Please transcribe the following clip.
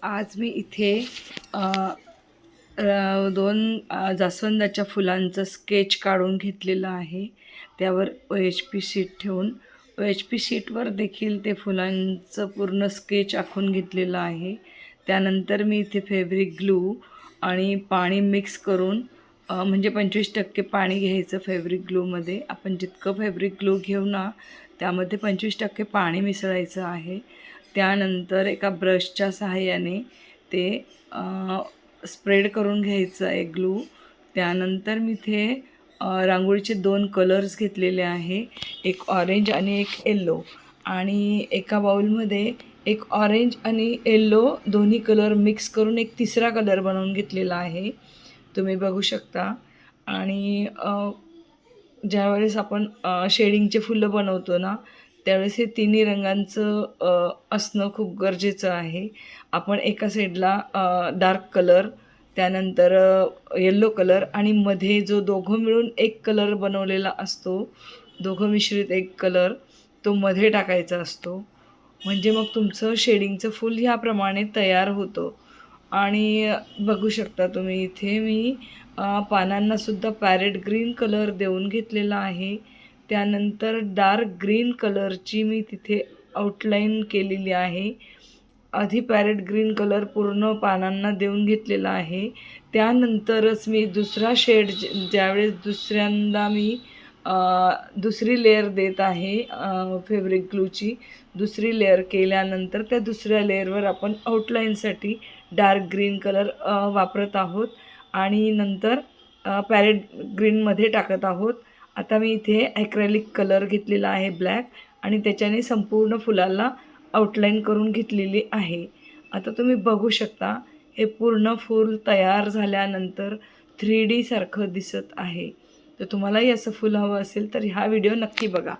आज मी इथे दोन जास्वंदाच्या फुलांचं स्केच काढून घेतलेलं आहे. त्यावर OHP शीट ठेवून OHP शीटवर देखील ते फुलांचं पूर्ण स्केच आखून घेतलेलं आहे. त्यानंतर मी इथे फॅब्रिक ग्लू आणि पाणी मिक्स करून म्हणजे 25% पाणी घ्यायचं फॅब्रिक ग्लूमध्ये. आपण जितकं फॅब्रिक ग्लू घेऊ ना त्यामध्ये 25% पाणी मिसळायचं आहे. त्यानंतर एका ब्रशच्या सहाय्याने ते स्प्रेड करून घ्यायचं आहे ग्लू. त्यानंतर मी इथे रांगोळीचे 2 कलर्स घेतलेले आहे, एक ऑरेंज आणि एक येल्लो. आणि एका बाउलमध्ये एक ऑरेंज आणि येल्लो दोन्ही कलर मिक्स करून एक तिसरा कलर बनवून घेतलेला आहे, तुम्ही बघू शकता. आणि ज्यावेळेस आपण शेडिंगचे फुलं बनवतो ना त्यावेळेस हे तिन्ही रंगांचं असणं खूप गरजेचं आहे. आपण एका साईडला डार्क कलर, त्यानंतर येल्लो कलर आणि मध्ये जो दोघं मिळून एक कलर बनवलेला असतो, दोघं मिश्रित एक कलर, तो मध्ये टाकायचा असतो. म्हणजे मग तुमचं शेडिंगचं फूल ह्याप्रमाणे तयार होतं. आणि बघू शकता तुम्ही इथे मी पानांनासुद्धा पॅरेट ग्रीन कलर देऊन घेतलेला आहे. त्यानंतर डार्क ग्रीन कलरची मी तिथे आउटलाईन केलेली आहे. आधी पॅरेट ग्रीन कलर पूर्ण पानांना देऊन घेतलेला आहे. त्यानंतरच मी दुसरा शेड ज्यावेळेस दुसऱ्यांदा मी दुसरी लेयर देत आहे फॅब्रिक ग्लूची, दुसरी लेयर केल्यानंतर त्या दुसऱ्या लेयरवर आपण आउटलाईनसाठी डार्क ग्रीन कलर वापरत आहोत आणि नंतर पॅरेट ग्रीनमध्ये टाकत आहोत. आता मी इथे ॲक्रेलिक कलर घेतलेला आहे ब्लॅक, आणि त्याच्याने संपूर्ण फुलाला आउटलाईन करून घेतलेली आहे. आता तुम्ही बघू शकता हे पूर्ण फूल तयार झाल्यानंतर 3D सारखं दिसत आहे. तर तुम्हालाही असं फूल हवं असेल तर हा व्हिडिओ नक्की बघा.